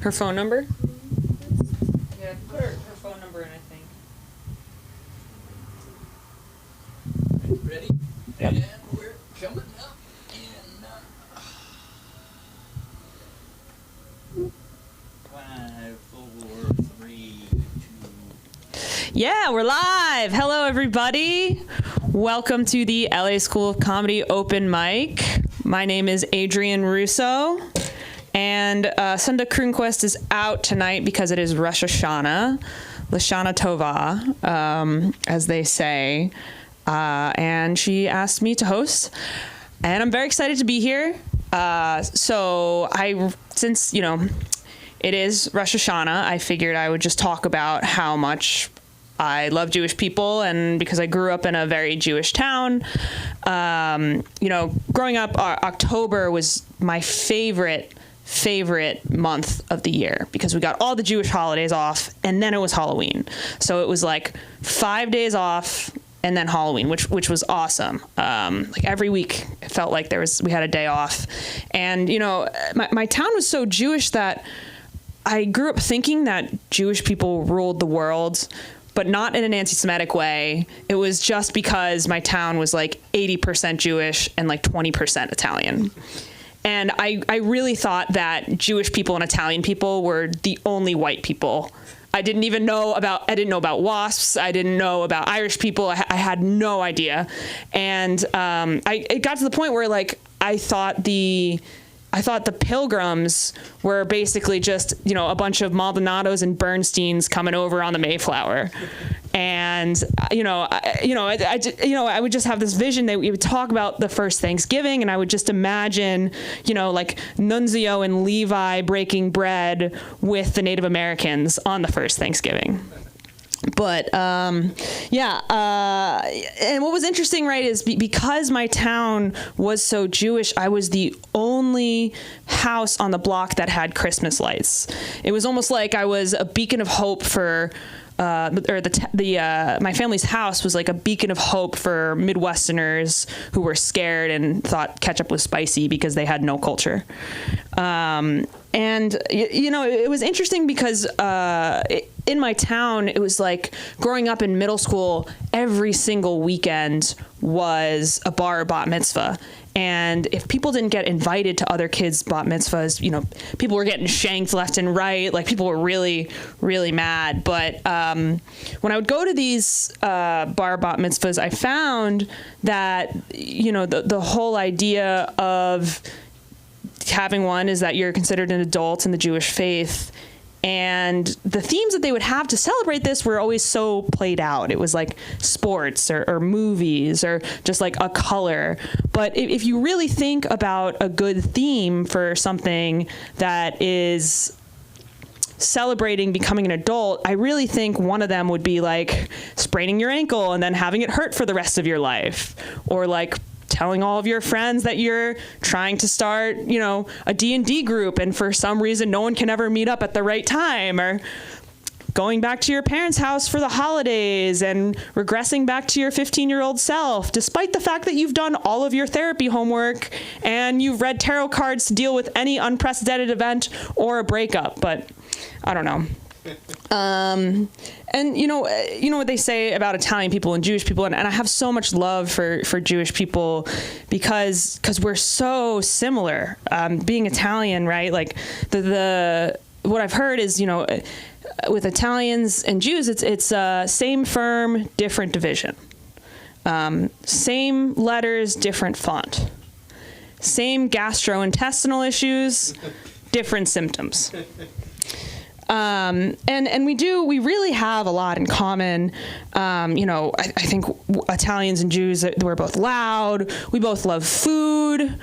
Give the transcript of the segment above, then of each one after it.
Her phone number? Yeah, put her phone number in, I think. Ready? Yep. And we're coming up in 5, 4, 3, 2. Yeah, we're live. Hello, everybody. Welcome to the LA School of Comedy Open Mic. My name is Adrian Russo, and Sunda Kronquist is out tonight because it is Rosh Hashanah, Lashana Tova, as they say, and she asked me to host, and I'm very excited to be here. Since it is Rosh Hashanah, I figured I would just talk about how much I love Jewish people, and because I grew up in a very Jewish town, growing up, October was my favorite month of the year because we got all the Jewish holidays off, and then it was Halloween. So it was like 5 days off and then Halloween, which was awesome. Like every week it felt like we had a day off. And, my town was so Jewish that I grew up thinking that Jewish people ruled the world, but not in an anti-Semitic way. It was just because my town was like 80% Jewish and like 20% Italian. And I really thought that Jewish people and Italian people were the only white people. I didn't know about WASPs. I didn't know about Irish people. I had no idea. And it got to the point where I thought the Pilgrims were basically just, a bunch of Maldonados and Bernsteins coming over on the Mayflower. And, I would just have this vision that we would talk about the first Thanksgiving, and I would just imagine, like Nunzio and Levi breaking bread with the Native Americans on the first Thanksgiving. But, and what was interesting, right, is because my town was so Jewish, I was the only house on the block that had Christmas lights. It was almost like I was a beacon of hope for, my family's house was like a beacon of hope for Midwesterners who were scared and thought ketchup was spicy because they had no culture. It was interesting because in my town, it was like growing up in middle school, every single weekend was a bar or bat mitzvah. And if people didn't get invited to other kids' bat mitzvahs, people were getting shanked left and right. Like, people were really, really mad. But when I would go to these bar bat mitzvahs, I found that, the whole idea of having one is that you're considered an adult in the Jewish faith. And the themes that they would have to celebrate this were always so played out. It was like sports or movies or just like a color. But if you really think about a good theme for something that is celebrating becoming an adult, I really think one of them would be like spraining your ankle and then having it hurt for the rest of your life, or like telling all of your friends that you're trying to start, a D&D group, and for some reason no one can ever meet up at the right time, or going back to your parents' house for the holidays and regressing back to your 15-year-old self, despite the fact that you've done all of your therapy homework and you've read tarot cards to deal with any unprecedented event or a breakup. But I don't know. And you know what they say about Italian people and Jewish people, and I have so much love for Jewish people because we're so similar. Being Italian, right? Like the what I've heard is, with Italians and Jews, it's same firm, different division. Same letters, different font. Same gastrointestinal issues, different symptoms. And we really have a lot in common. I think Italians and Jews, we're both loud. We both love food.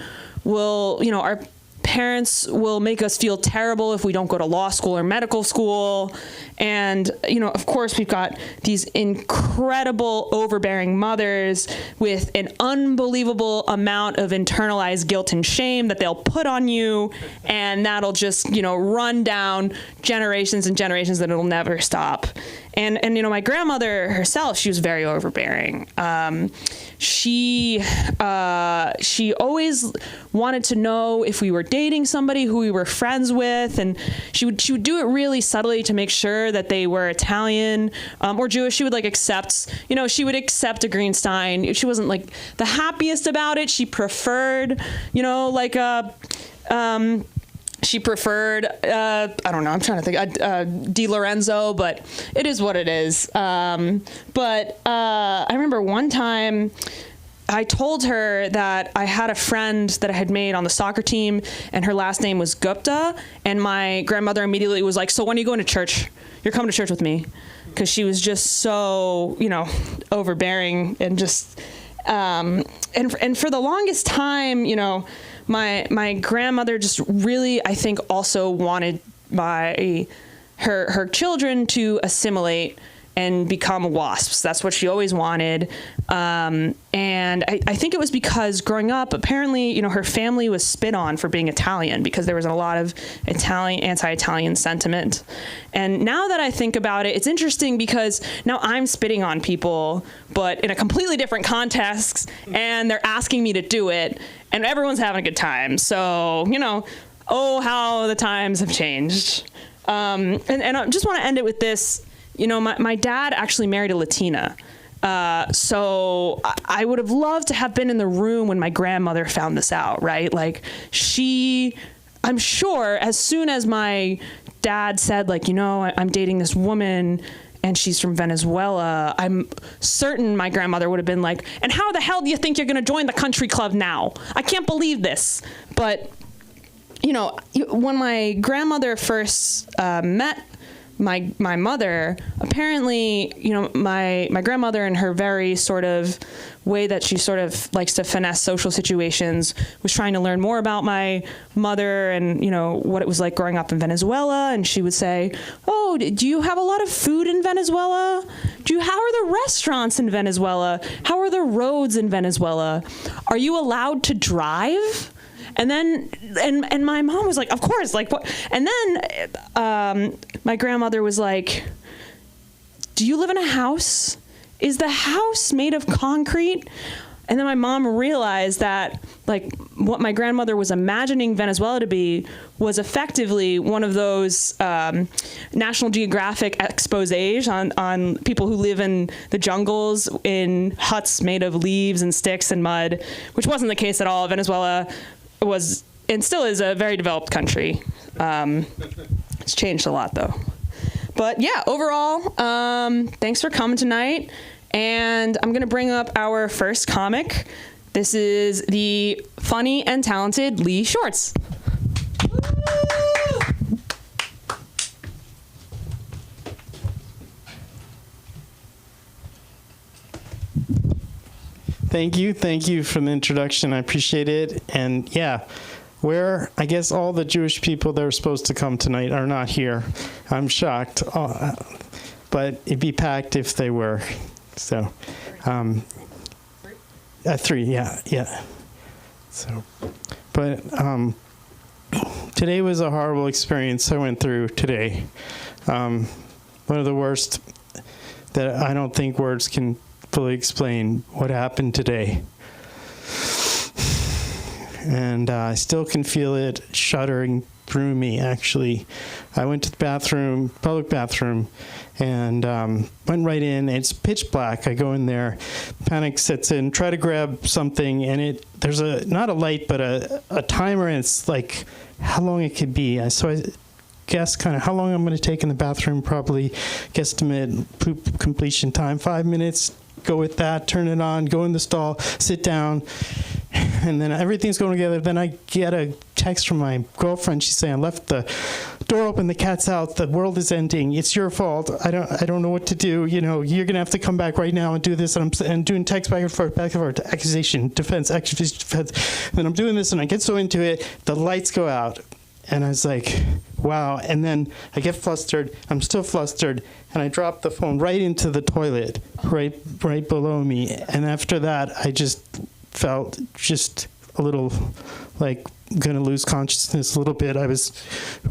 Our parents will make us feel terrible if we don't go to law school or medical school. And, of course, we've got these incredible overbearing mothers with an unbelievable amount of internalized guilt and shame that they'll put on you. And that'll just, run down generations and generations, and it'll never stop. And my grandmother herself, she was very overbearing. She always wanted to know if we were dating somebody, who we were friends with, and she would do it really subtly to make sure that they were Italian or Jewish. She would accept a Greenstein. She wasn't the happiest about it. She preferred, she preferred, I don't know, I'm trying to think, Di Lorenzo, but it is what it is. But I remember one time I told her that I had a friend that I had made on the soccer team, and her last name was Gupta, and my grandmother immediately was like, so when are you going to church? You're coming to church with me. Because she was just so, overbearing and just, and for the longest time, my grandmother just really, I think, also wanted her children to assimilate and become wasps. That's what she always wanted. And I think it was because growing up, apparently, her family was spit on for being Italian because there was a lot of anti-Italian sentiment. And now that I think about it, it's interesting because now I'm spitting on people, but in a completely different context, and they're asking me to do it, and everyone's having a good time. So, oh, how the times have changed. And I just want to end it with this. My dad actually married a Latina. So I would have loved to have been in the room when my grandmother found this out, right? I'm sure as soon as my dad said, I'm dating this woman and she's from Venezuela, I'm certain my grandmother would have been like, and how the hell do you think you're going to join the country club now? I can't believe this. But, when my grandmother first met my mother, apparently, my grandmother, in her very sort of way that she sort of likes to finesse social situations, was trying to learn more about my mother and, what it was like growing up in Venezuela. And she would say, oh, do you have a lot of food in Venezuela? How are the restaurants in Venezuela? How are the roads in Venezuela? Are you allowed to drive? And then, and my mom was like, of course, what? And then my grandmother was like, do you live in a house? Is the house made of concrete? And then my mom realized that, what my grandmother was imagining Venezuela to be was effectively one of those National Geographic exposés on people who live in the jungles in huts made of leaves and sticks and mud, which wasn't the case at all. Venezuela was and still is a very developed country. It's changed a lot though. But yeah, overall, thanks for coming tonight. And I'm gonna bring up our first comic. This is the funny and talented Lee Shorts. Thank you for the introduction. I appreciate it. And yeah, I guess all the Jewish people that were supposed to come tonight are not here. I'm shocked, but it'd be packed if they were. So, 3, yeah. So, but today was a horrible experience I went through today. One of the worst that I don't think words can fully explain what happened today. And I still can feel it shuddering through me, actually. I went to the bathroom, public bathroom, and went right in. It's pitch black. I go in there, panic sets in, try to grab something, and there's not a light, but a timer, and it's like how long it could be. So I guess kind of how long I'm going to take in the bathroom, probably guesstimate poop completion time, 5 minutes. Go with that, turn it on, go in the stall, sit down, and then everything's going together. Then I get a text from my girlfriend. She's saying, I left the door open, the cat's out, the world is ending. It's your fault. I don't know what to do. You're going to have to come back right now and do this. And I'm doing text back and forth, accusation, defense, accusation, defense. Then I'm doing this, and I get so into it, the lights go out. And I was like, wow. And then I get flustered. I'm still flustered. And I drop the phone right into the toilet, right below me. And after that, I just felt just a little like going to lose consciousness a little bit. I was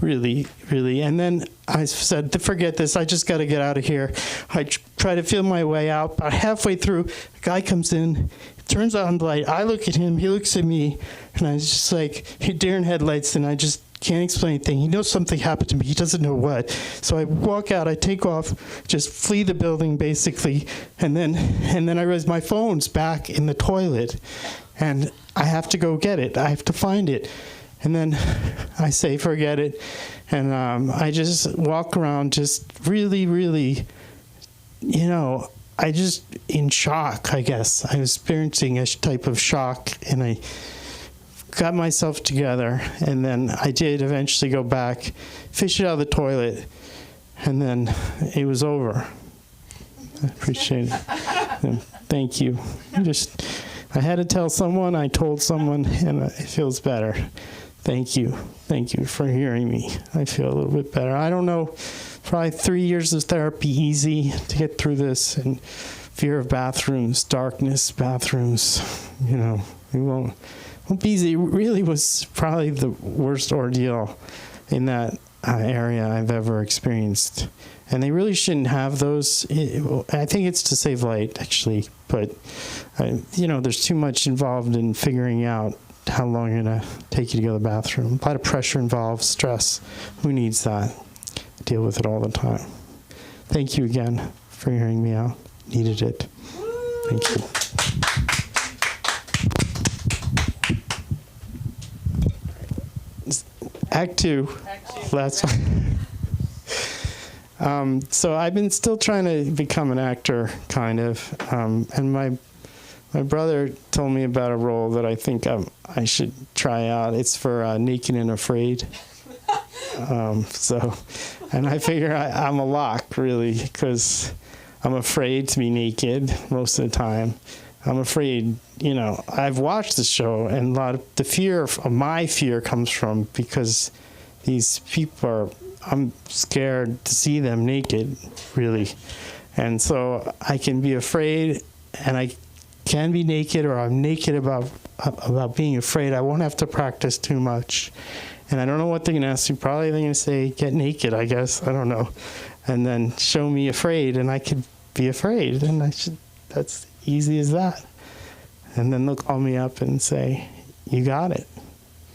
really, and then I said, forget this. I just got to get out of here. I try to feel my way out. About halfway through, a guy comes in, turns on the light. I look at him, he looks at me, and I was just like, deer in headlights, and I just can't explain anything. He knows something happened to me. He doesn't know what. So I walk out, I take off, just flee the building, basically, and then I realize my phone's back in the toilet, and I have to go get it. I have to find it. And then I say, forget it. And I just walk around just really, I just in shock, I guess. I was experiencing a type of shock, and I got myself together, and then I did eventually go back, fish it out of the toilet, and then it was over. I appreciate it. And thank you. I had to tell someone, I told someone, and it feels better. Thank you. Thank you for hearing me. I feel a little bit better. I don't know, probably 3 years of therapy easy to get through this, and fear of bathrooms, darkness, bathrooms, it won't be easy. It really was probably the worst ordeal in that area I've ever experienced. And they really shouldn't have those. I think it's to save light, actually. But, there's too much involved in figuring out how long you're going to take you to go to the bathroom. A lot of pressure involved, stress. Who needs that? I deal with it all the time. Thank you again for hearing me out. Needed it. Thank you. Act 2. Last one. So I've been still trying to become an actor, kind of. And my brother told me about a role that I think I should try out. It's for Naked and Afraid. And I figure I'm a lock, really, because I'm afraid to be naked most of the time. I'm afraid, I've watched the show, and a lot of the fear of my fear comes from because these people I'm scared to see them naked, really. And so I can be afraid, and I can be naked, or I'm naked about being afraid. I won't have to practice too much. And I don't know what they're going to ask me. Probably they're going to say, get naked, I guess. I don't know. And then show me afraid, and I could be afraid. And that's easy as that. And then they'll call me up and say, you got it.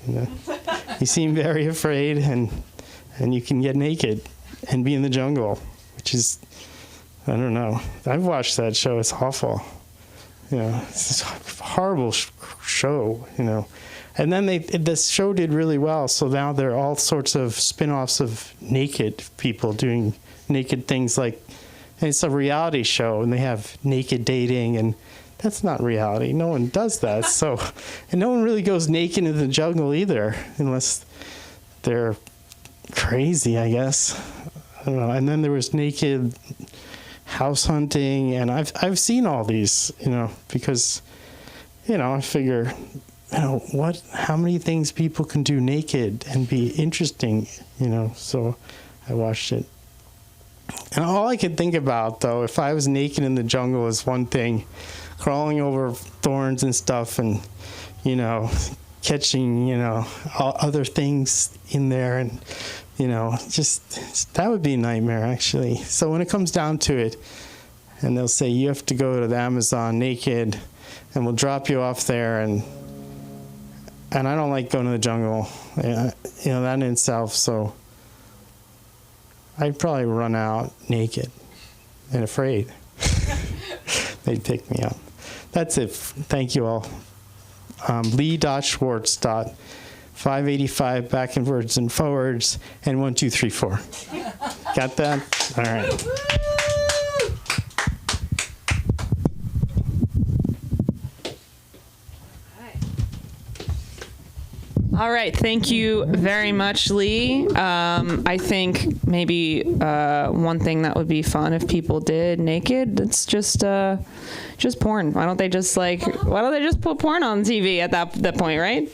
You seem very afraid, and you can get naked and be in the jungle, which is, I don't know. I've watched that show. It's awful. It's a horrible show, And then this show did really well, so now there are all sorts of spin-offs of naked people doing naked things, and it's a reality show, and they have naked dating, and that's not reality. No one does that. And no one really goes naked into the jungle either, unless they're crazy, I guess. I don't know. And then there was naked house hunting, and I've seen all these, because, I figure, how many things people can do naked and be interesting, so I watched it. And all I could think about, though, if I was naked in the jungle is one thing, crawling over thorns and stuff, and, catching, all other things in there, and, just, that would be a nightmare, actually. So when it comes down to it, and they'll say, you have to go to the Amazon naked, and we'll drop you off there, and I don't like going to the jungle, that in itself, so I'd probably run out naked and afraid. They'd pick me up. That's it. Thank you all. Lee.Schwartz. 585 backwards and forwards, and 1, 2, 3, 4. Got that? All right. All right, thank you very much, Lee. I think maybe one thing that would be fun if people did naked, it's just porn. Why don't they just put porn on TV at that point, right?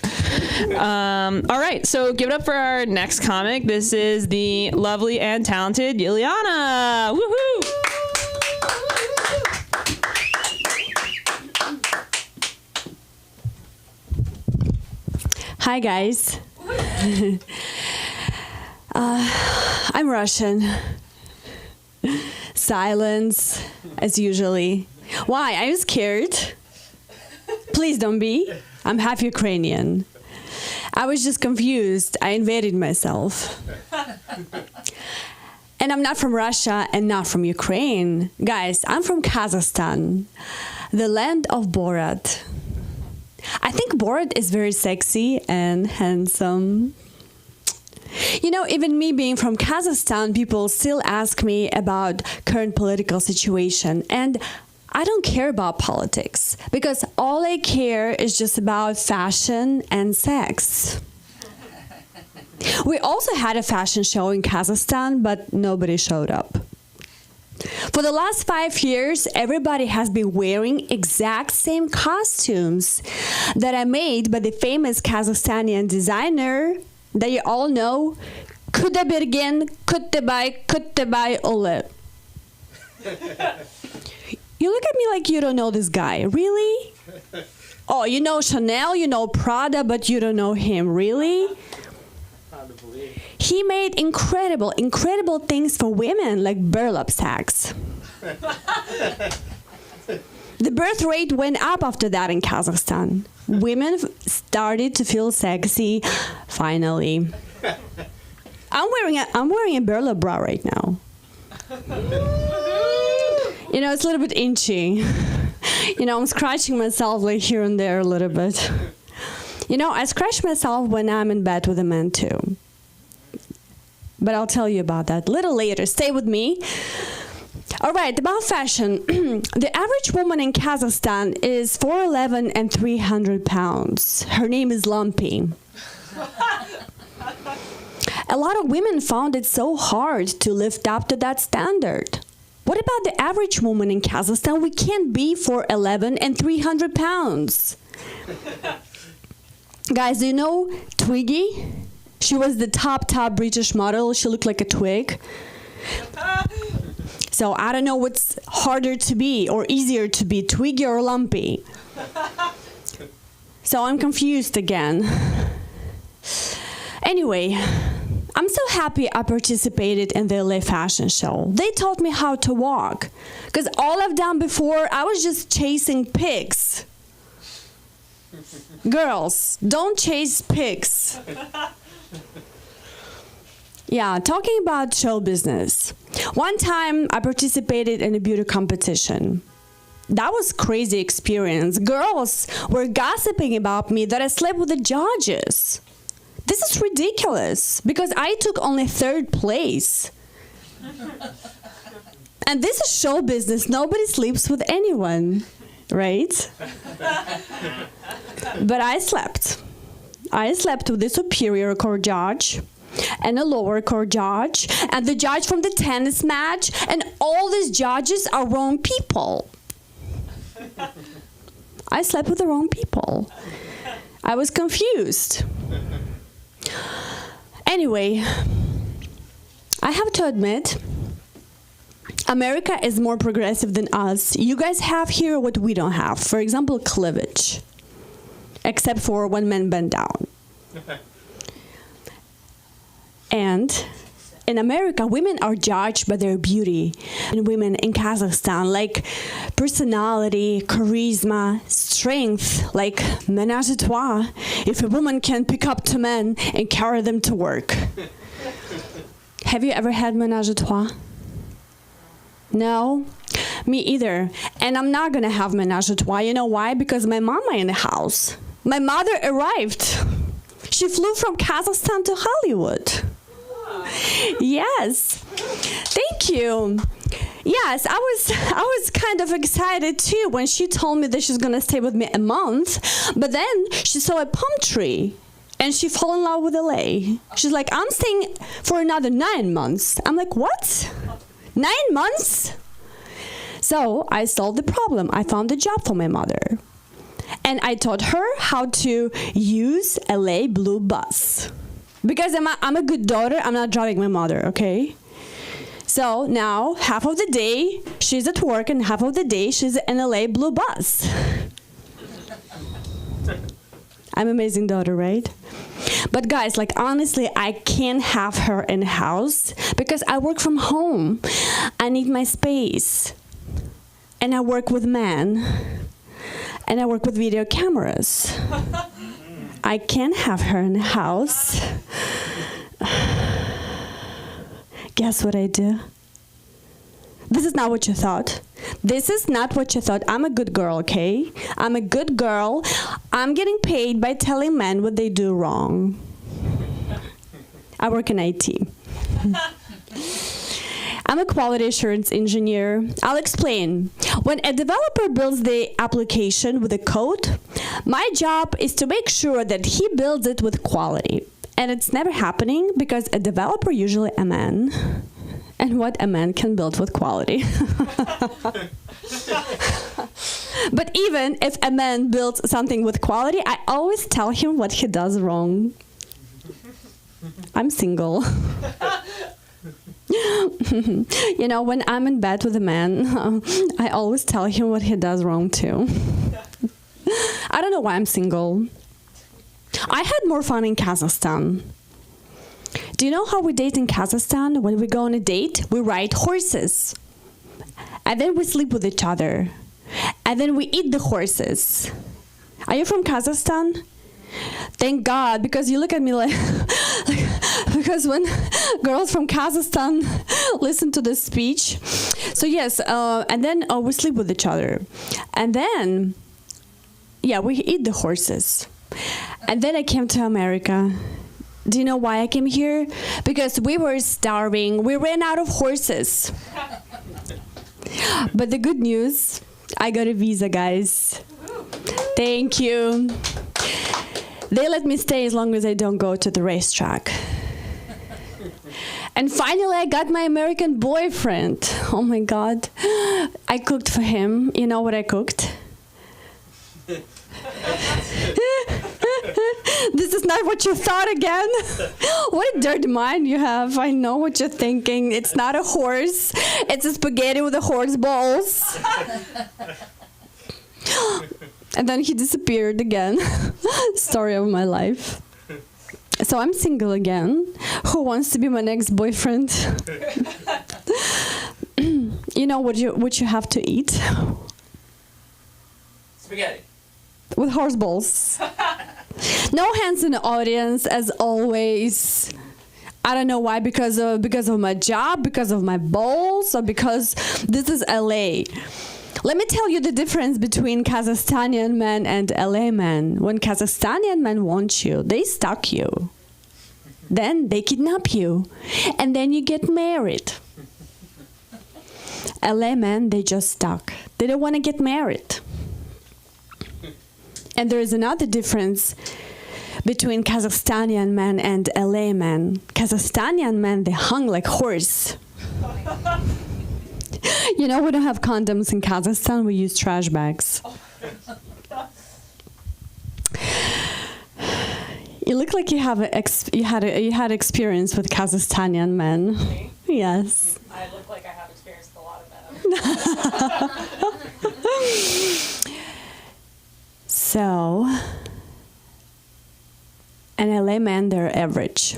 All right, so give it up for our next comic. This is the lovely and talented Ileana. Woohoo! Hi, guys. I'm Russian. Silence, as usually. Why? Are you scared? Please don't be. I'm half Ukrainian. I was just confused. I invaded myself. And I'm not from Russia and not from Ukraine. Guys, I'm from Kazakhstan, the land of Borat. I think Borat is very sexy and handsome. You know, even me being from Kazakhstan, people still ask me about current political situation. And I don't care about politics because all I care is just about fashion and sex. We also had a fashion show in Kazakhstan, but nobody showed up. For the last 5 years, everybody has been wearing exact same costumes that are made by the famous Kazakhstani designer that you all know, Kudabirgen Kutebay Ole. You look at me like you don't know this guy. Really? Oh, you know Chanel, you know Prada, but you don't know him. Really? He made incredible things for women, like burlap sacks. The birth rate went up after that in Kazakhstan. Women started to feel sexy, finally. I'm wearing a burlap bra right now. You know, it's a little bit itchy. You know, I'm scratching myself like here and there a little bit. You know, I scratch myself when I'm in bed with a man too. But I'll tell you about that a little later. Stay with me. All right, about fashion. The average woman in Kazakhstan is 4'11" and 300 pounds. Her name is Lumpy. A lot of women found it so hard to live up to that standard. What about the average woman in Kazakhstan? We can't be 4'11" and 300 pounds. Guys, do you know Twiggy? She was the top British model. She looked like a twig. So I don't know what's harder to be or easier to be, Twiggy or Lumpy. So I'm confused again. Anyway, I'm so happy I participated in the LA fashion show. They taught me how to walk. Because all I've done before, I was just chasing pigs. Girls, don't chase pigs. Yeah, talking about show business. One time I participated in a beauty competition. That was a crazy experience. Girls were gossiping about me that I slept with the judges. This is ridiculous because I took only 3rd place. And this is show business. Nobody sleeps with anyone, right? But I slept. I slept with the superior court judge and a lower court judge and the judge from the tennis match, and all these judges are wrong people. I slept with the wrong people. I was confused. Anyway, I have to admit, America is more progressive than us. You guys have here what we don't have. For example, cleavage. Except for when men bend down. And in America, women are judged by their beauty. And women in Kazakhstan, like personality, charisma, strength, like ménage à trois. If a woman can pick up 2 men and carry them to work. Have you ever had ménage à trois? No? Me either. And I'm not gonna have ménage à trois. You know why? Because my mama in the house. My mother arrived. She flew from Kazakhstan to Hollywood. Yes. Thank you. Yes, I was kind of excited too when she told me that she's gonna stay with me a month. But then she saw a palm tree and she fell in love with LA. She's like, I'm staying for another 9 months. I'm like, what? 9 months? So I solved the problem. I found a job for my mother. And I taught her how to use LA Blue Bus. Because I'm a good daughter, I'm not driving my mother, okay? So now, half of the day, she's at work, and half of the day, she's in LA Blue Bus. I'm an amazing daughter, right? But guys, like honestly, I can't have her in the house because I work from home. I need my space. And I work with men. And I work with video cameras. I can't have her in the house. Guess what I do? This is not what you thought. This is not what you thought. I'm a good girl, okay? I'm a good girl. I'm getting paid by telling men what they do wrong. I work in IT. I'm a quality assurance engineer. I'll explain. When a developer builds the application with a code, my job is to make sure that he builds it with quality. And it's never happening because a developer usually a man. And what a man can build with quality. But even if a man builds something with quality, I always tell him what he does wrong. I'm single. You know, when I'm in bed with a man, I always tell him what he does wrong too. I don't know why I'm single. I had more fun in Kazakhstan. Do you know how we date in Kazakhstan? When we go on a date, we ride horses. And then we sleep with each other. And then we eat the horses. Are you from Kazakhstan? Thank God, because you look at me like because when girls from Kazakhstan listen to this speech. So yes, and then we sleep with each other. And then, yeah, we eat the horses. And then I came to America. Do you know why I came here? Because we were starving. We ran out of horses. But the good news, I got a visa, guys. Thank you. They let me stay as long as I don't go to the racetrack. And finally, I got my American boyfriend. Oh my God. I cooked for him. You know what I cooked? This is not what you thought again. What a dirty mind you have. I know what you're thinking. It's not a horse. It's a spaghetti with a horse balls. And then he disappeared again. Story of my life. So I'm single again. Who wants to be my next boyfriend? You know what you have to eat? Spaghetti. With horse balls. No hands in the audience, as always. I don't know why, because of my job, because of my balls, or because this is LA. Let me tell you the difference between Kazakhstani men and LA men. When Kazakhstani men want you, they stalk you. Then they kidnap you. And then you get married. LA men, they just stalk. They don't want to get married. And there is another difference between Kazakhstani men and LA men. Kazakhstani men, they hung like horse. You know, we don't have condoms in Kazakhstan. We use trash bags. You look like you had experience with Kazakhstani men. Me? Yes. I look like I have experience with a lot of them. So, and LA men, they're average.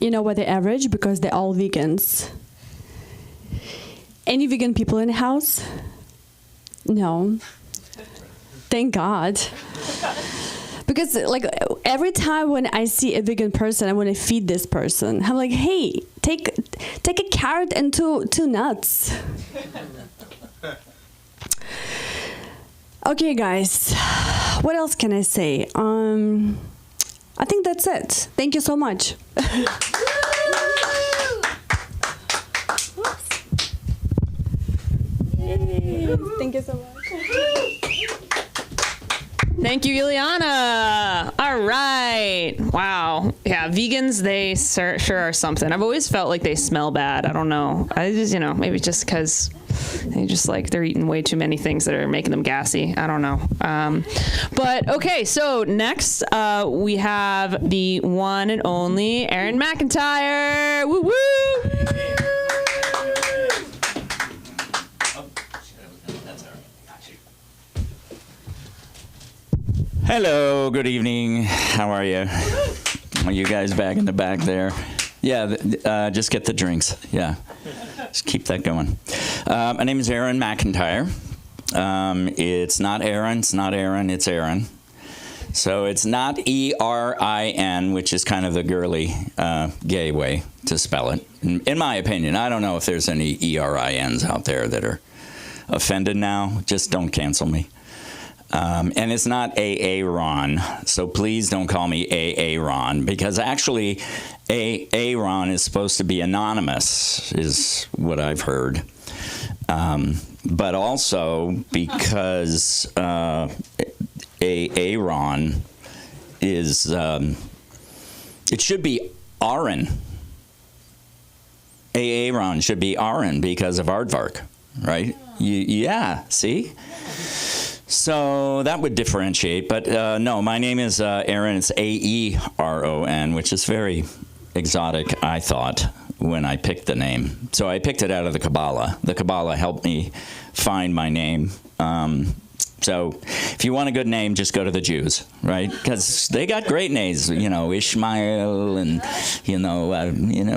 You know why they're average? Because they're all vegans. Any vegan people in the house? No. Thank God. Because like every time when I see a vegan person, I want to feed this person. I'm like, hey, take a carrot and two nuts. Okay, guys. What else can I say? I think that's it. Thank you so much. Thank you so much. Thank you, Ileana. All right. Wow. Yeah, vegans, they sure are something. I've always felt like they smell bad. I don't know. I just, maybe just because they're eating way too many things that are making them gassy. I don't know. But okay, so next we have the one and only Erin McIntyre. Woo woo! Hello, good evening. How are you? Are you guys back in the back there? Yeah, just get the drinks. Yeah, just keep that going. My name is Aaron McIntyre. It's not Aaron, it's Aaron. So it's not E-R-I-N, which is kind of the girly, gay way to spell it. In my opinion, I don't know if there's any E-R-I-Ns out there that are offended now. Just don't cancel me. And it's not Aaron, so please don't call me Aaron, because actually Aaron is supposed to be anonymous, is what I've heard. But also because Aaron is, it should be Aaron. Aaron should be Aaron because of aardvark, right? Yeah, see? So that would differentiate, but no, my name is Aaron. It's A-E-R-O-N, which is very exotic, I thought, when I picked the name. So I picked it out of the Kabbalah. The Kabbalah helped me find my name. So if you want a good name, just go to the Jews, right? Because they got great names, you know, Ishmael, and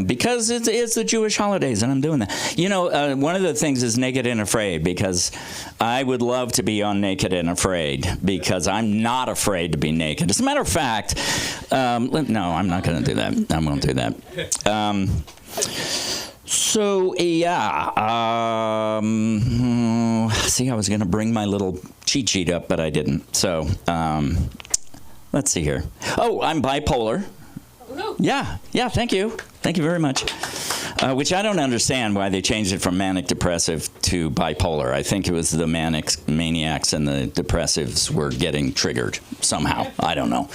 because it's the Jewish holidays, and I'm doing that. You know, one of the things is Naked and Afraid, because I would love to be on Naked and Afraid, because I'm not afraid to be naked. As a matter of fact, no, I'm not going to do that. I won't do that. So, yeah, see, I was going to bring my little cheat sheet up, but I didn't. So, let's see here. Oh, I'm bipolar. Yeah, thank you. Thank you very much. Which I don't understand why they changed it from manic depressive to bipolar. I think it was the maniacs and the depressives were getting triggered somehow. I don't know.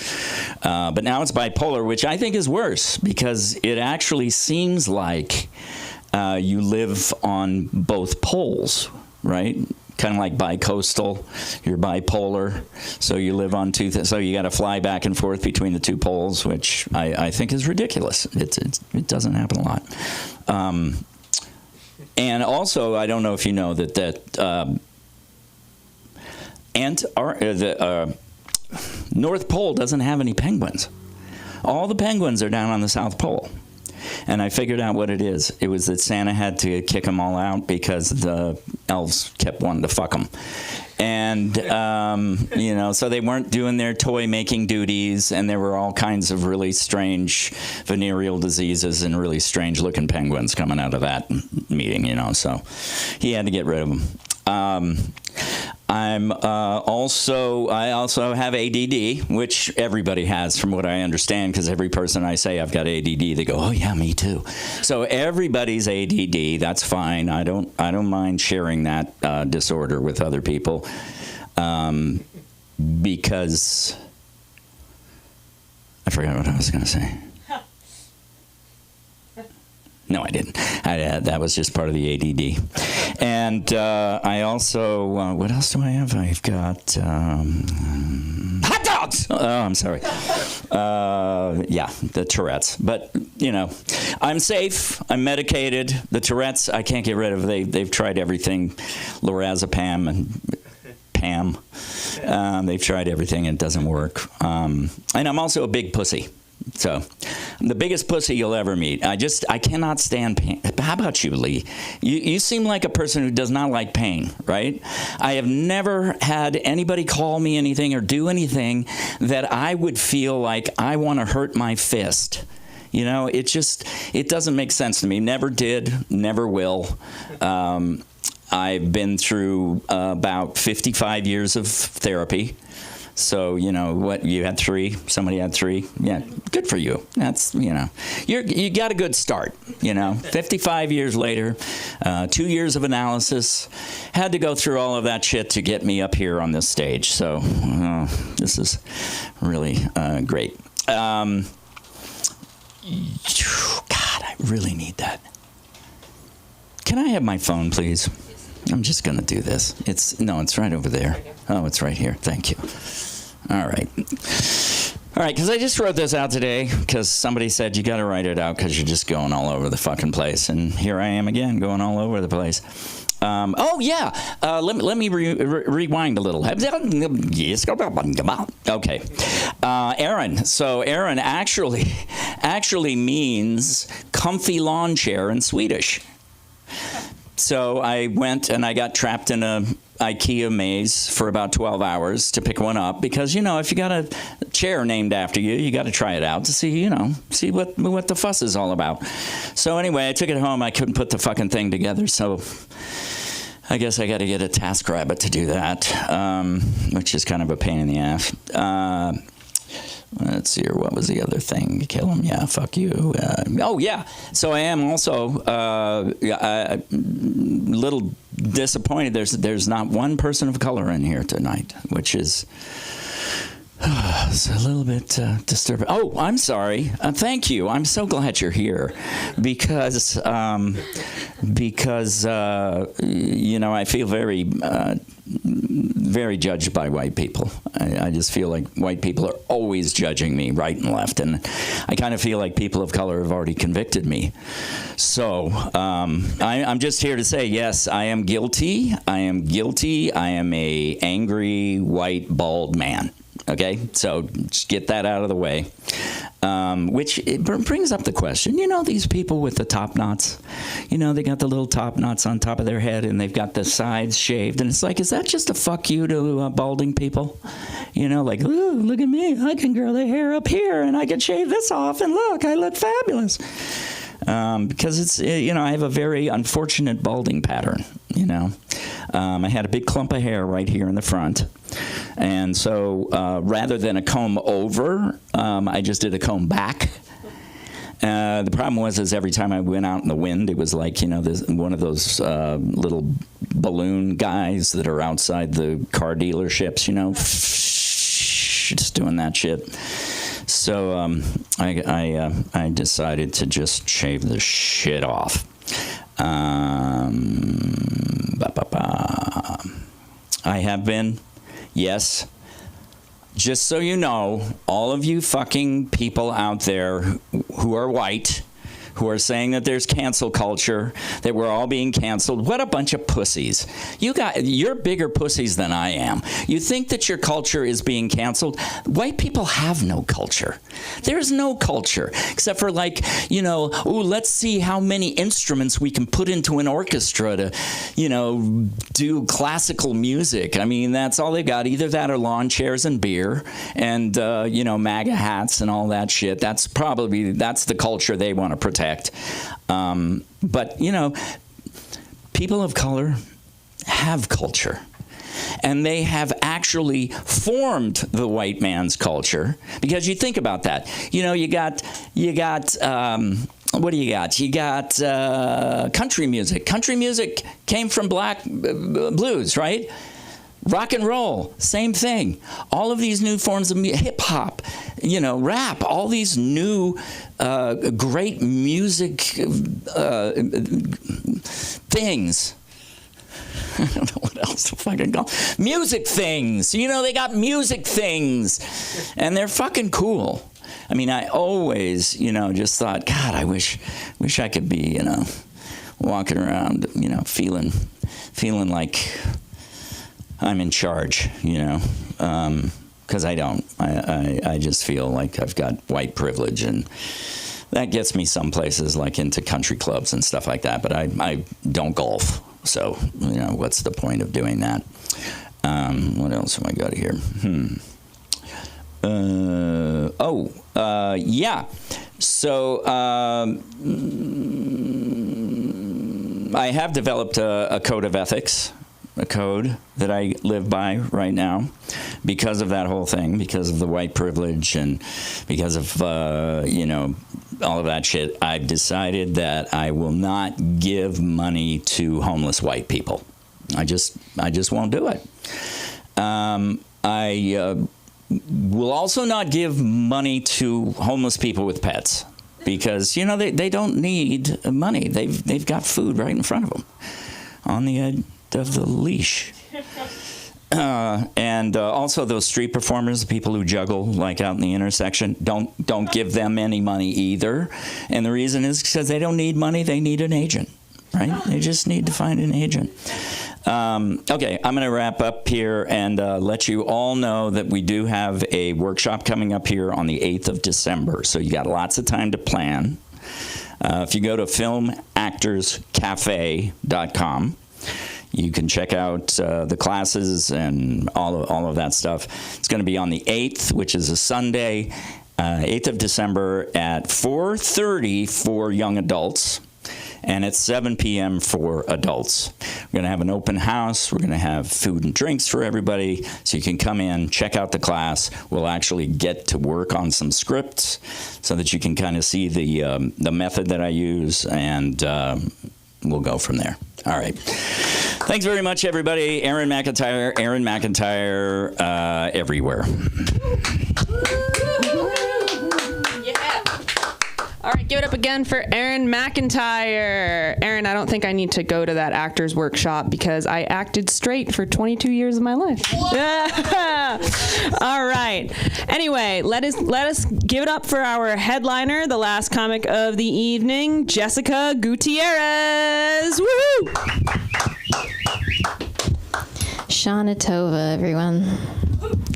But now it's bipolar, which I think is worse, because it actually seems like you live on both poles, right? Kind of like bicoastal, you're bipolar, so you live on so you got to fly back and forth between the two poles, which I think is ridiculous. It doesn't happen a lot. And also, I don't know if you know that the North Pole doesn't have any penguins. All the penguins are down on the South Pole. And I figured out what it is. It was that Santa had to kick them all out because the elves kept wanting to fuck them. And, so they weren't doing their toy-making duties, and there were all kinds of really strange venereal diseases and really strange-looking penguins coming out of that meeting, so he had to get rid of them. I also have ADD, which everybody has from what I understand, because every person I say I've got ADD, they go, oh yeah, me too. So everybody's ADD, that's fine. I don't mind sharing that disorder with other people, because I forgot what I was going to say. No, I didn't. That was just part of the ADD. And I also, what else do I have? I've got hot dogs! Oh, I'm sorry. The Tourette's. But, I'm safe. I'm medicated. The Tourette's, I can't get rid of. They've tried everything. Lorazepam and Pam. They've tried everything. And it doesn't work. And I'm also a big pussy. So, I'm the biggest pussy you'll ever meet. I cannot stand pain. How about you, Lee? You seem like a person who does not like pain, right? I have never had anybody call me anything or do anything that I would feel like I want to hurt my fist. It doesn't make sense to me. Never did, never will. I've been through about 55 years of therapy. So, what, you had 3, somebody had 3. Yeah, good for you. That's, you got a good start, 55 years later, 2 years of analysis, had to go through all of that shit to get me up here on this stage. So, this is really great. God, I really need that. Can I have my phone, please? I'm just going to do this. It's right over there. Oh, it's right here. Thank you. All right, because I just wrote this out today because somebody said you got to write it out because you're just going all over the fucking place. And here I am again, going all over the place. Oh yeah, let me rewind a little. Okay, Aaron. So Aaron actually means comfy lawn chair in Swedish. So I went and I got trapped in a IKEA maze for about 12 hours to pick one up because, you know, if you got a chair named after you, you got to try it out to see, you know, see what the fuss is all about. So anyway, I took it home. I couldn't put the fucking thing together. So I guess I got to get a TaskRabbit to do that, which is kind of a pain in the ass. Let's see here. What was the other thing? Kill him? Yeah, fuck you. Oh, yeah. So I am also a little disappointed. There's not one person of color in here tonight, which is it's a little bit disturbing. Oh, I'm sorry. Thank you. I'm so glad you're here because you know, I feel very judged by white people. I just feel like white people are always judging me right and left, and I kind of feel like people of color have already convicted me. So I'm just here to say, yes, I am guilty. I am guilty. I am a angry, white, bald man. Okay, so just get that out of the way. Which it brings up the question, you know, these people with the top knots, you know, they got the little top knots on top of their head and they've got the sides shaved. And it's like, is that just a fuck you to balding people? You know, like, ooh, look at me. I can grow the hair up here and I can shave this off. And look, I look fabulous. Because it's, you know, I have a very unfortunate balding pattern, you know. I had a big clump of hair right here in the front. And so rather than a comb over, I just did a comb back. The problem was every time I went out in the wind, it was like, you know, one of those little balloon guys that are outside the car dealerships, you know, just doing that shit. So I decided to just shave the shit off. I have been, yes. Just so you know, all of you fucking people out there who are white, who are saying that there's cancel culture, that we're all being canceled, what a bunch of pussies. You're bigger pussies than I am. You think that your culture is being canceled? White people have no culture. There's no culture, except for like, you know, ooh, let's see how many instruments we can put into an orchestra to, you know, do classical music. I mean, that's all they got. Either that or lawn chairs and beer and, you know, MAGA hats and all that shit. That's the culture they want to protect. But, you know, people of color have culture. And they have actually formed the white man's culture. Because you think about that. You know, you got what do you got? You got country music. Country music came from black blues, right? Rock and roll, same thing. All of these new forms of hip hop, you know, rap, all these new great music things. I don't know what else to fucking call music things. You know, they got music things, and they're fucking cool. I mean, I always, you know, just thought, God, I wish I could be, you know, walking around, you know, feeling like I'm in charge, you know, because I don't. I just feel like I've got white privilege, and that gets me some places, like into country clubs and stuff like that. But I don't golf, so, you know, what's the point of doing that? What else have I got here? Yeah. So I have developed a code of ethics. A code that I live by right now because of that whole thing, because of the white privilege and because of, you know, all of that shit. I've decided that I will not give money to homeless white people. I just won't do it. I will also not give money to homeless people with pets because, you know, they don't need money. They've got food right in front of them on the edge of the leash. And also those street performers, the people who juggle like out in the intersection, don't give them any money either. And the reason is because they don't need money, they need an agent. right? They just need to find an agent. Okay, I'm going to wrap up here and let you all know that we do have a workshop coming up here on the 8th of December. So you got lots of time to plan. If you go to filmactorscafe.com, you can check out the classes and all of that stuff. It's going to be on the 8th, which is a Sunday, 8th of December at 4:30 for young adults. And it's 7 p.m. for adults. We're going to have an open house. We're going to have food and drinks for everybody. So you can come in, check out the class. We'll actually get to work on some scripts so that you can kind of see the method that I use, and we'll go from there. All right. Thanks very much, everybody. Aaron McIntyre, everywhere. All right, give it up again for Aaron McIntyre. Aaron, I don't think I need to go to that actors workshop because I acted straight for 22 years of my life. All right. Anyway, let us give it up for our headliner, the last comic of the evening, Jessica Gutierrez. Woo! Shana Tova, everyone.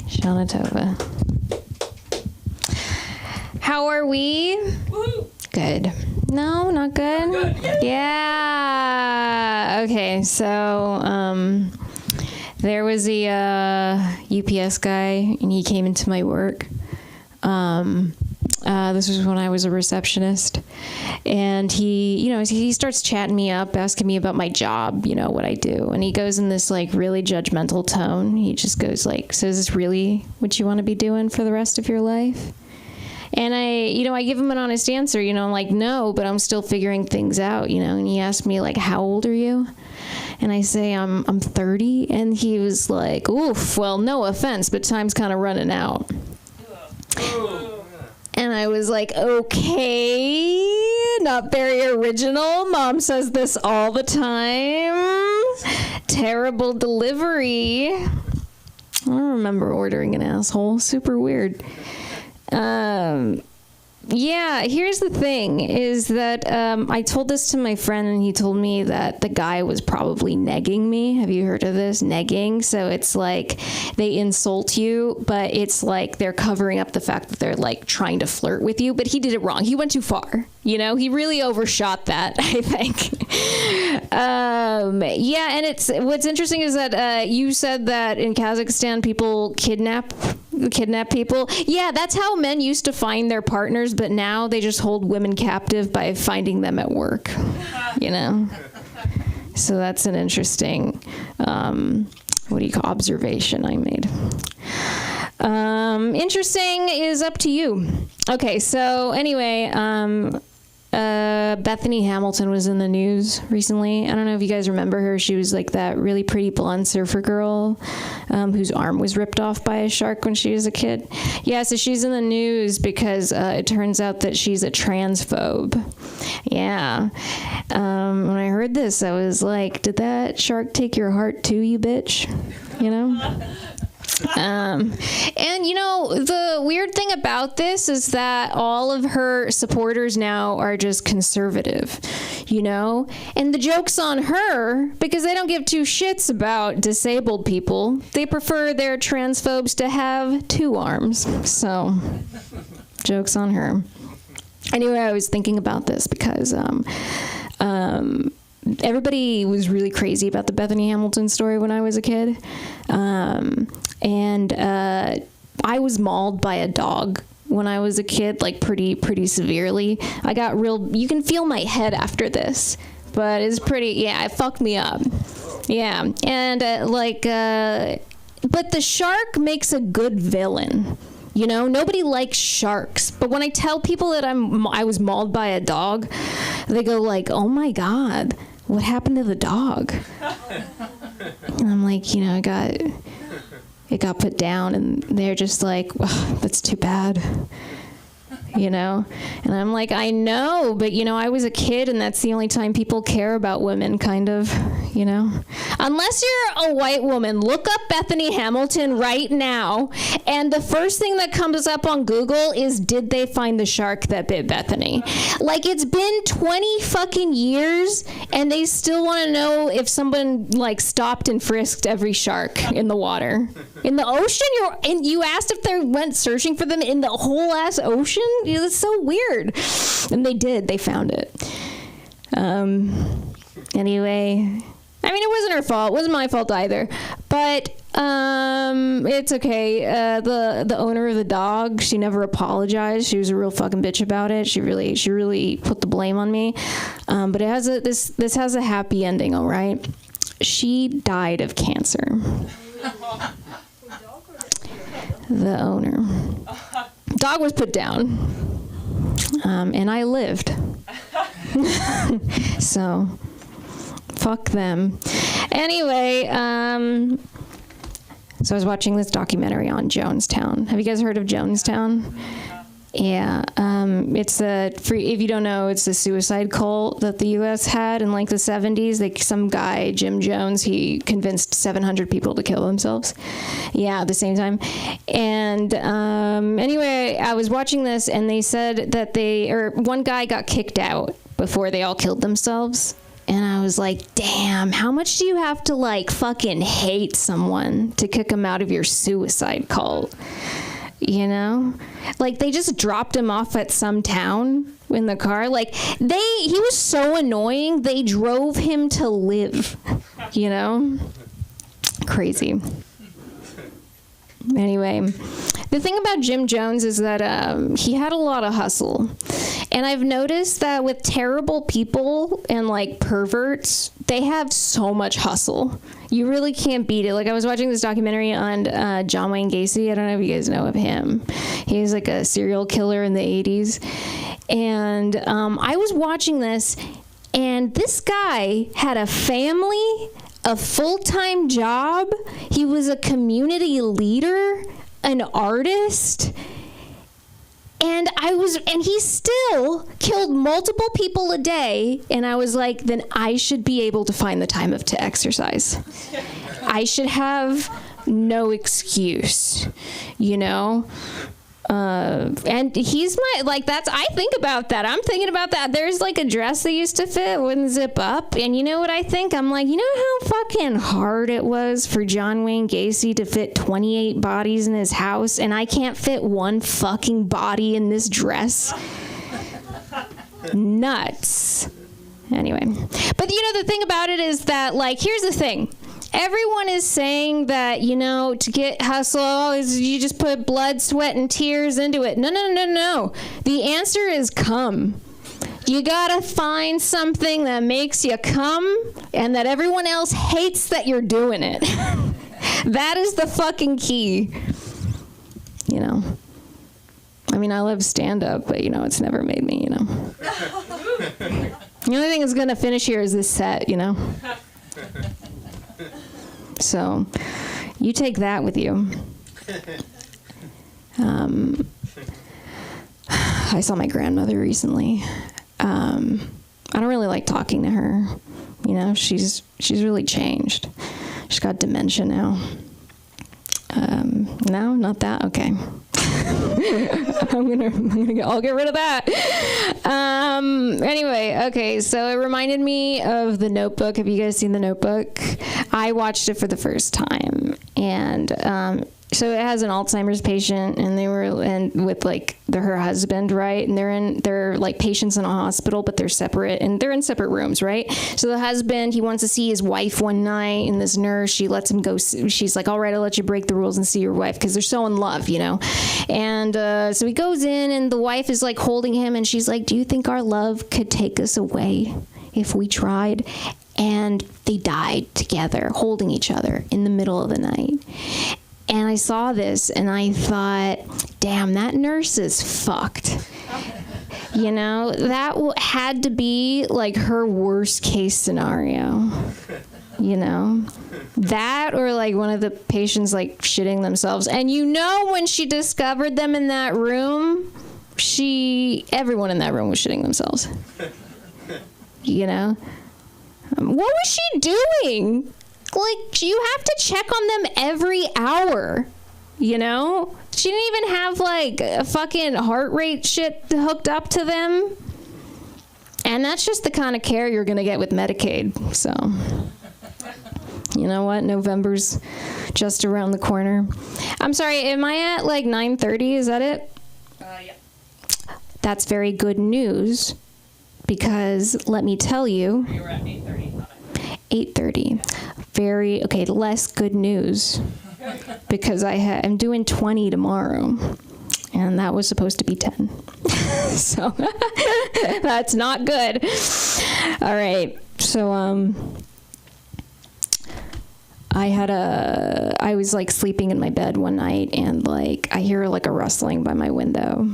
Shana Tova. How are we? Good. No, not good? Not good. Yeah. Okay, so there was a UPS guy, and he came into my work. This was when I was a receptionist, and he starts chatting me up, asking me about my job, what I do, and he goes in this like really judgmental tone. He just goes like, "So is this really what you want to be doing for the rest of your life?" And I give him an honest answer, I'm like, no, but I'm still figuring things out, and he asked me like, how old are you? And I say, I'm 30. And he was like, oof, well, no offense, but time's kind of running out. And I was like, okay, not very original. Mom says this all the time. Terrible delivery. I don't remember ordering an asshole. Super weird. Yeah, here's the thing, is that I told this to my friend, and he told me that the guy was probably negging me. Have you heard of this? Negging. So it's like they insult you, but it's like they're covering up the fact that they're like trying to flirt with you. But he did it wrong. He went too far. He really overshot that, I think. Yeah, and what's interesting is that you said that in Kazakhstan people kidnap people. Yeah, that's how men used to find their partners, but now they just hold women captive by finding them at work. So that's an interesting observation I made. Interesting is up to you. Okay, so anyway, Bethany Hamilton was in the news recently. I don't know if you guys remember her. She was like that really pretty blonde surfer girl whose arm was ripped off by a shark when she was a kid. Yeah, so she's in the news because it turns out that she's a transphobe. Yeah. When I heard this, I was like, did that shark take your heart too, you bitch? And the weird thing about this is that all of her supporters now are just conservative, and the joke's on her because they don't give two shits about disabled people. They prefer their transphobes to have two arms. So joke's on her. Anyway, I was thinking about this because everybody was really crazy about the Bethany Hamilton story when I was a kid. And I was mauled by a dog when I was a kid, like pretty severely. I got you can feel my head after this, but it's it fucked me up. Yeah. And but the shark makes a good villain. Nobody likes sharks. But when I tell people that I was mauled by a dog, they go like, oh my God, what happened to the dog? And I'm like, it got put down, and they're just like, oh, that's too bad. And I'm like, I know, but I was a kid, and that's the only time people care about women, kind of, you know? Unless you're a white woman, look up Bethany Hamilton right now, and the first thing that comes up on Google is, did they find the shark that bit Bethany? Like, it's been 20 fucking years, and they still want to know if someone, like, stopped and frisked every shark in the water. In the ocean? You asked if they went searching for them in the whole ass ocean? It's so weird. And they did. They found it. Anyway, I mean, it wasn't her fault. It wasn't my fault either. But it's okay. The owner of the dog, she never apologized. She was a real fucking bitch about it. She really put the blame on me. But it has this has a happy ending, all right? She died of cancer. The owner. Dog was put down. And I lived. So, fuck them. Anyway, so I was watching this documentary on Jonestown. Have you guys heard of Jonestown? Yeah, it's if you don't know, it's a suicide cult that the U.S. had in like the 70s. Like some guy, Jim Jones, he convinced 700 people to kill themselves. Yeah, at the same time. And anyway, I was watching this, and they said that one guy got kicked out before they all killed themselves. And I was like, damn, how much do you have to like fucking hate someone to kick them out of your suicide cult? You know, like they just dropped him off at some town in the car. Like he was so annoying. They drove him to live, you know, crazy. Anyway, the thing about Jim Jones is that he had a lot of hustle. And I've noticed that with terrible people and like perverts, they have so much hustle. You really can't beat it. Like I was watching this documentary on John Wayne Gacy. I don't know if you guys know of him. He was like a serial killer in the 80s. And I was watching this, and this guy had a family, a full-time job. He was a community leader, an artist. And he still killed multiple people a day. And I was like, then I should be able to find the time to exercise. I should have no excuse, you know? And he's I think about that. I'm thinking about that. There's like a dress that used to fit, wouldn't zip up. And you know what I think? I'm like, you know how fucking hard it was for John Wayne Gacy to fit 28 bodies in his house, and I can't fit one fucking body in this dress? Nuts. Anyway. But you know, the thing about it is that, like, here's the thing. Everyone is saying that, you know, to get hustle is you just put blood, sweat, and tears into it. No. The answer is come. You gotta find something that makes you come and that everyone else hates that you're doing it. That is the fucking key. You know. I mean, I love stand-up, but, you know, it's never made me, you know. The only thing that's gonna finish here is this set, you know. So, you take that with you. I saw my grandmother recently. I don't really like talking to her. You know, she's really changed. She's got dementia now. No, not that. Okay. I'll get rid of that. Anyway, okay, so it reminded me of The Notebook. Have you guys seen The Notebook? I watched it for the first time, and so it has an Alzheimer's patient, and with like her husband, right? And they're like patients in a hospital, but they're separate, and they're in separate rooms, right? So the husband, he wants to see his wife one night, and this nurse, she lets him go. She's like, all right, I'll let you break the rules and see your wife, because they're so in love, you know? And so he goes in, and the wife is like holding him, and she's like, do you think our love could take us away if we tried? And they died together, holding each other in the middle of the night. And I saw this, and I thought, damn, that nurse is fucked. You know, that had to be like her worst case scenario. You know, that or like one of the patients like shitting themselves. And you know, when she discovered them in that room, everyone in that room was shitting themselves. You know? What was she doing? Like, you have to check on them every hour, you know? She didn't even have, like, a fucking heart rate shit hooked up to them. And that's just the kind of care you're going to get with Medicaid. So, you know what? November's just around the corner. I'm sorry, am I at, like, 9:30? Is that it? Yeah. That's very good news, because let me tell you... We were at 8:30. 8:30. Okay, less good news, because I'm doing 20 tomorrow, and that was supposed to be 10. So that's not good. All right. So I was like sleeping in my bed one night, and like I hear like a rustling by my window,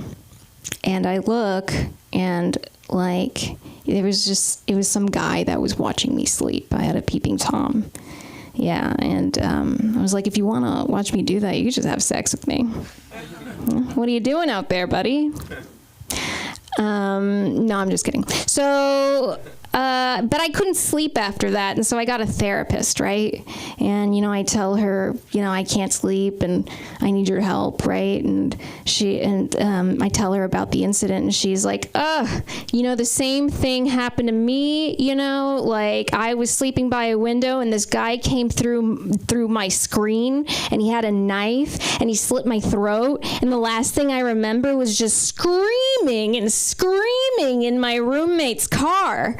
and I look, and like it was some guy that was watching me sleep. I had a peeping Tom. Yeah, and I was like, if you want to watch me do that, you could just have sex with me. What are you doing out there, buddy? No, I'm just kidding. So, but I couldn't sleep after that, and so I got a therapist, right? And, you know, I tell her, you know, I can't sleep, and I need your help, right? And I tell her about the incident, and she's like, you know, the same thing happened to me, you know? Like, I was sleeping by a window, and this guy came through my screen, and he had a knife, and he slit my throat, and the last thing I remember was just screaming in my roommate's car.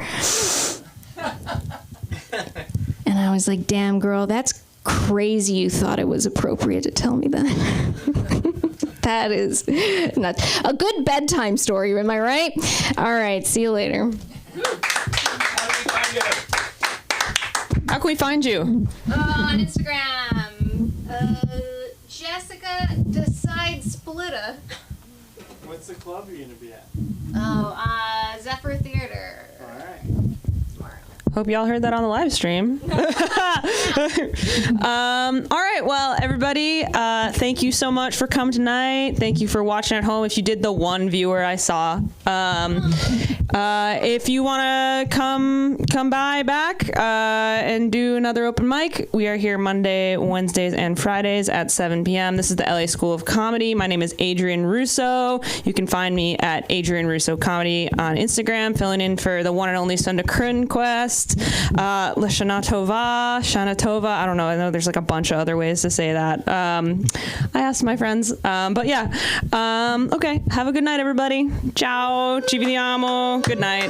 And I was like, damn, girl, that's crazy you thought it was appropriate to tell me that. That is not a good bedtime story, am I right? All right, see you later. How can we find you? On Instagram, Jessica Decide Splitta. What's the club you're going to be at? Zephyr Theater. All right. Tomorrow. Hope y'all heard that on the live stream. All right, well, everybody, thank you so much for coming tonight. Thank you for watching at home. If you did the one viewer I saw, if you want to come by back and do another open mic, we are here Monday, Wednesdays, and Fridays at 7 p.m. This is the LA School of Comedy. My name is Adrian Russo. You can find me at Adrian Russo Comedy on Instagram, filling in for the one and only Sunda Quest. Shana Tova. I don't know. I know there's like a bunch of other ways to say that. I asked my friends. But yeah. Okay. Have a good night, everybody. Ciao. Ci vediamo. Good night.